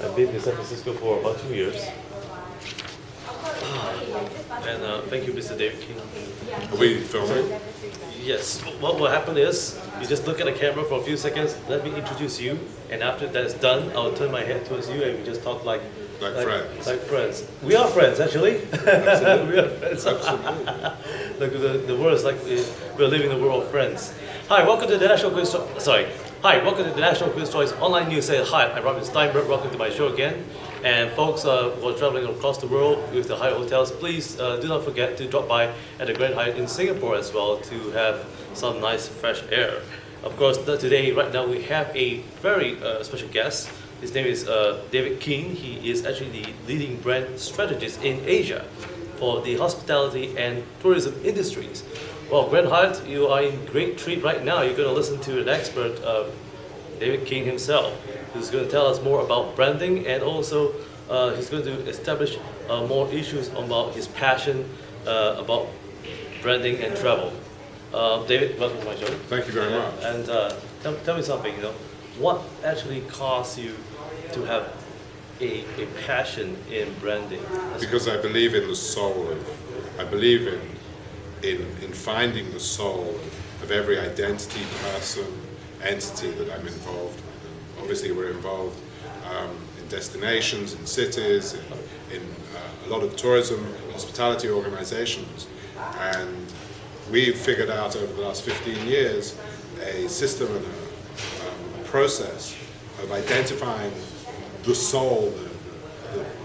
I've been in San Francisco for about 2 years. And thank you, Mr. David King. Are we filming? Yes. What will happen is you just look at the camera for a few seconds. Let me introduce you, and after that's done, I'll turn my head towards you, and we just talk like friends. Like friends. We are friends, actually. Absolutely. We are friends. Absolutely. Look, the word is like we're living in the world of friends. Hi, welcome to the National Quiz. Hi, welcome to the National Quiz Choice Online News. Say hi, I'm Robin Stienberg. Welcome to my show again. And folks who are traveling across the world with the Hyatt hotels, please do not forget to drop by at the Grand Hyatt in Singapore as well to have some nice fresh air. Of course, today, right now, we have a very special guest. His name is David King. He is actually the leading brand strategist in Asia for the hospitality and tourism industries. Well, Grand Hyatt, you are in great treat right now. You're going to listen to an expert, David King himself, who's going to tell us more about branding, and also he's going to establish more issues about his passion about branding and travel. David, welcome to my show. Thank you very much. And tell me something, what actually caused you to have a passion in branding? Because I believe in the soul I believe in finding the soul of every identity, person, entity that I'm involved with. And obviously we're involved in destinations, in cities, in a lot of tourism, hospitality organizations. And we've figured out over the last 15 years a system and a process of identifying the soul,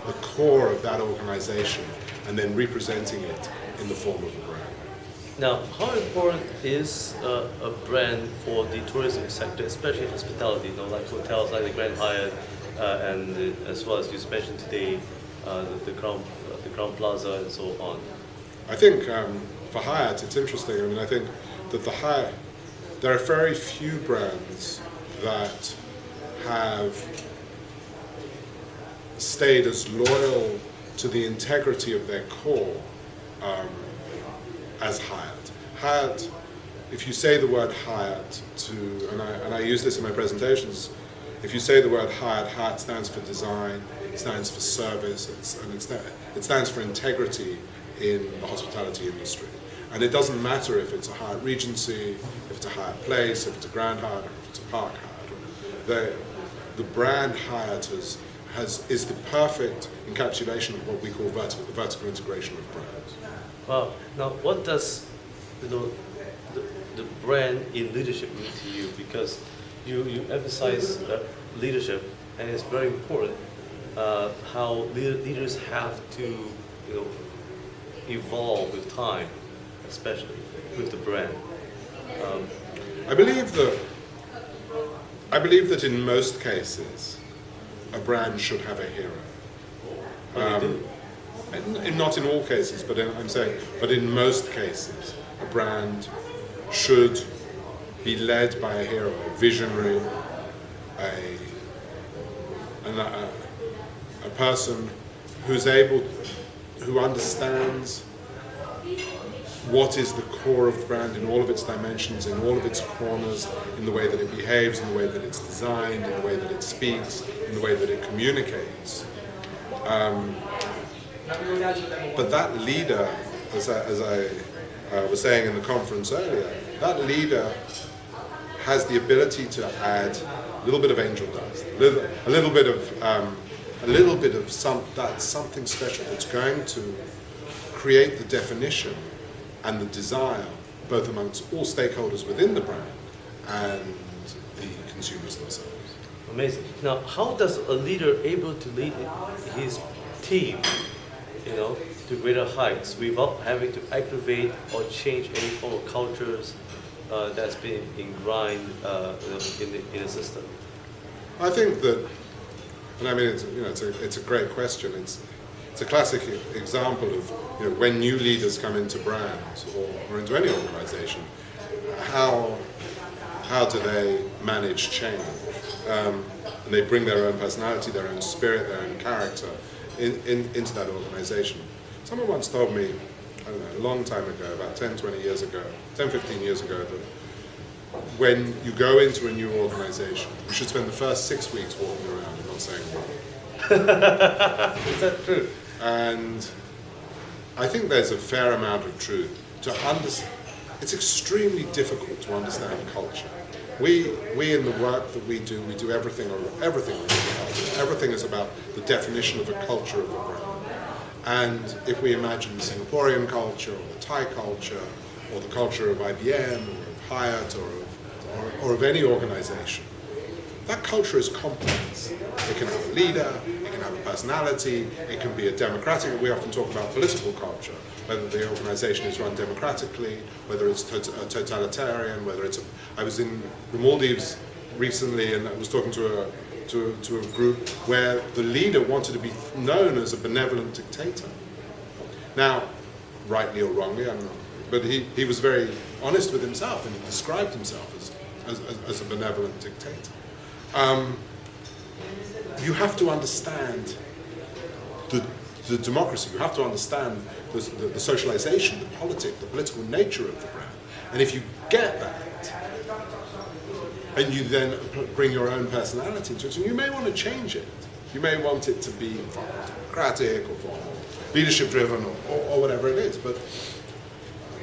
the core of that organization, and then representing it in the form of a brand. Now, how important is a brand for the tourism sector, especially hospitality, like hotels like the Grand Hyatt, and as well as you mentioned today, the Crown Plaza and so on? I think for Hyatt, it's interesting. I mean, I think that there are very few brands that have stayed as loyal to the integrity of their core as Hyatt. Hyatt, if you say the word Hyatt and I use this in my presentations, if you say the word Hyatt, Hyatt stands for design, it stands for service, it stands for integrity in the hospitality industry. And it doesn't matter if it's a Hyatt Regency, if it's a Hyatt Place, if it's a Grand Hyatt, or if it's a Park Hyatt. The brand Hyatt is the perfect encapsulation of what we call vertical integration of brands. Wow. Now, what does the brand in leadership mean to you? Because you emphasize leadership, and it's very important how leaders have to evolve with time, especially with the brand. I believe that in most cases, a brand should have a hero. Not in all cases, but in most cases, a brand should be led by a hero, a visionary, a person who understands what is the core of the brand in all of its dimensions, in all of its corners, in the way that it behaves, in the way that it's designed, in the way that it speaks, in the way that it communicates. But that leader, as I was saying in the conference earlier, that leader has the ability to add a little bit of angel dust, a little bit of something special that's going to create the definition and the desire, both amongst all stakeholders within the brand and the consumers themselves. Amazing. Now, how does a leader able to lead his team, to greater heights without having to aggravate or change any form of cultures that's been ingrained in the system? I think that, and I mean, it's a great question. It's a classic example of when new leaders come into brands or into any organization, how do they manage change? And they bring their own personality, their own spirit, their own character into that organization. Someone once told me, I don't know, a long time ago, about 10, 15 years ago, that when you go into a new organization, you should spend the first 6 weeks walking around and not saying more. Is that true? And I think there's a fair amount of truth to understand. It's extremely difficult to understand culture. We in the work that we do everything around culture. Everything is about the definition of a culture of a brand. And if we imagine the Singaporean culture, or the Thai culture, or the culture of IBM, or of Hyatt, or of any organization, that culture is complex. It can have a leader, it can have a personality, it can be a democratic, we often talk about political culture, whether the organization is run democratically, whether it's totalitarian, whether it's I was in the Maldives recently and I was talking to a group where the leader wanted to be known as a benevolent dictator. Now, rightly or wrongly, I'm not, but he was very honest with himself and he described himself as a benevolent dictator. You have to understand the democracy, you have to understand the socialization, the political nature of the brand. And if you get that, and you then bring your own personality into it, and you may want to change it. You may want it to be democratic or leadership driven or whatever it is, but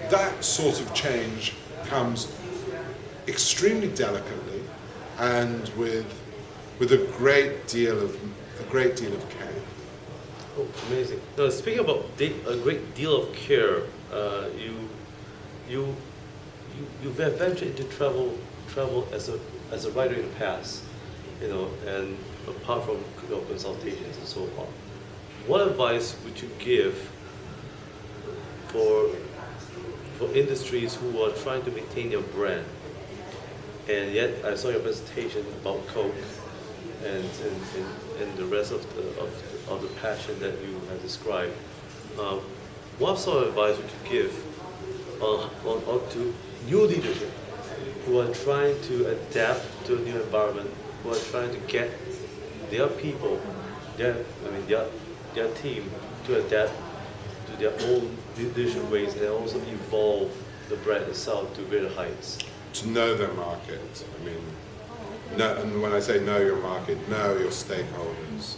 that sort of change comes extremely delicately and with a great deal of care. Oh, amazing. Now, speaking about a great deal of care, you've ventured into travel as a writer in the past, and apart from consultations and so on. What advice would you give for industries who are trying to maintain their brand? And yet, I saw your presentation about Coke and the rest of the passion that you have described. What sort of advice would you give to new leadership who are trying to adapt to a new environment, who are trying to get their people, their team to adapt to their own leadership ways and also evolve the brand itself to greater heights? To know their market. I mean, and when I say know your market, know your stakeholders,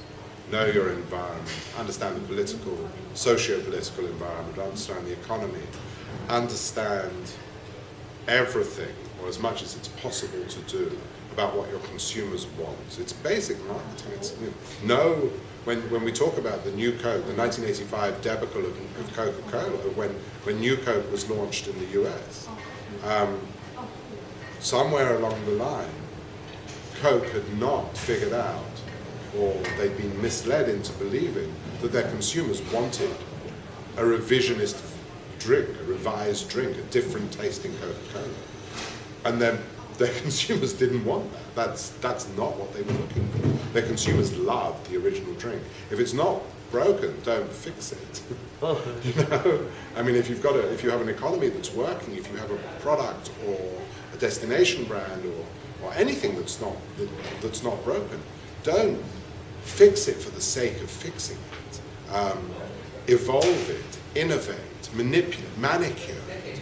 know your environment, understand the political, socio-political environment, understand the economy, understand everything, or as much as it's possible to do, about what your consumers want. It's basic marketing. It's, when we talk about the new Coke, the 1985 debacle of Coca-Cola, when New Coke was launched in the US, somewhere along the line, Coke had not figured out, or they'd been misled into believing that their consumers wanted a revisionist drink, a revised drink, a different tasting Coca-Cola. And their consumers didn't want that. That's not what they were looking for. Their consumers loved the original drink. If it's not broken, don't fix it. I mean, if you have an economy that's working, if you have a product or a destination brand or anything that's not broken, don't fix it for the sake of fixing it. Evolve it, innovate, manipulate, manicure it,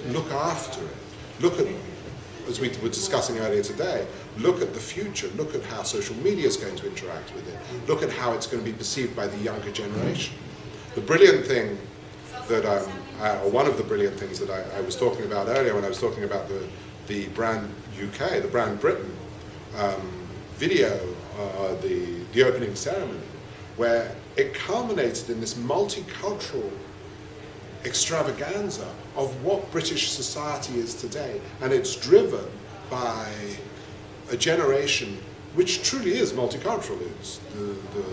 look after it. Look at, as we were discussing earlier today, look at the future, look at how social media is going to interact with it, look at how it's going to be perceived by the younger generation. The brilliant thing that, or one of the brilliant things that I was talking about earlier when I was talking about the brand UK, the brand Britain video, the opening ceremony, where it culminated in this multicultural extravaganza of what British society is today, and it's driven by a generation which truly is multicultural. It's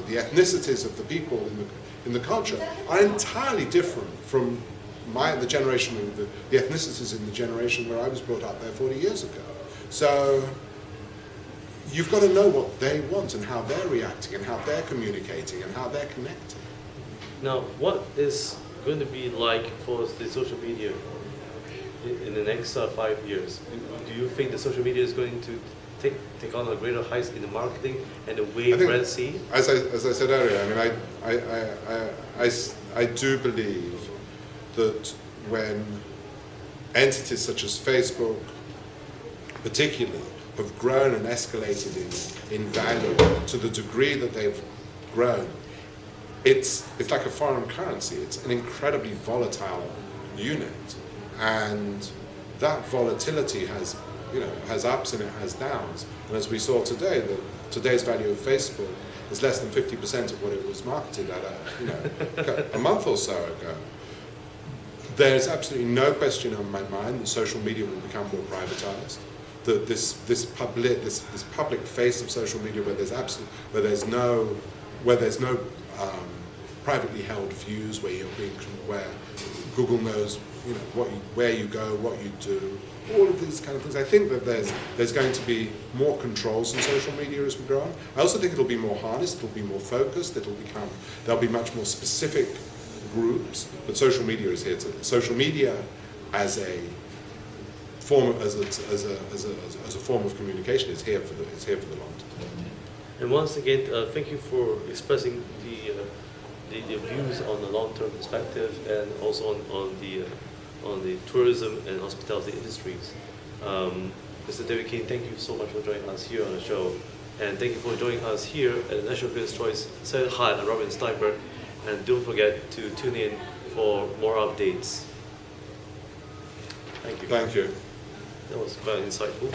the ethnicities of the people in the culture are entirely different from the generation of the ethnicities in the generation where I was brought up there 40 years ago. So you've got to know what they want and how they're reacting and how they're communicating and how they're connecting. Now, what is going to be like for the social media in the next 5 years? Do you think the social media is going to take on a greater heights in the marketing and the way brands see it? As I said earlier, I mean, I do believe that when entities such as Facebook, particularly, have grown and escalated in value to the degree that they've grown, it's like a foreign currency. It's an incredibly volatile unit, and that volatility has ups and it has downs. And as we saw today, today's value of Facebook is less than 50% of what it was marketed at a month or so ago. There's absolutely no question on my mind that social media will become more privatized. That this public face of social media, where there's no privately held views, where Google knows where you go, what you do, all of these kind of things. I think that there's going to be more controls in social media as we go on. I also think it'll be more harnessed, it'll be more focused, there'll be much more specific groups. But social media is here to. Social media as a form as a form of communication is here for the long term. And once again, thank you for expressing the views on the long-term perspective, and also on the tourism and hospitality industries. Mr. David King, thank you so much for joining us here on the show, and thank you for joining us here at the National Critics' Choice. Say hi to Robin Stienberg, and don't forget to tune in for more updates. Thank you. Thank you. That was quite insightful.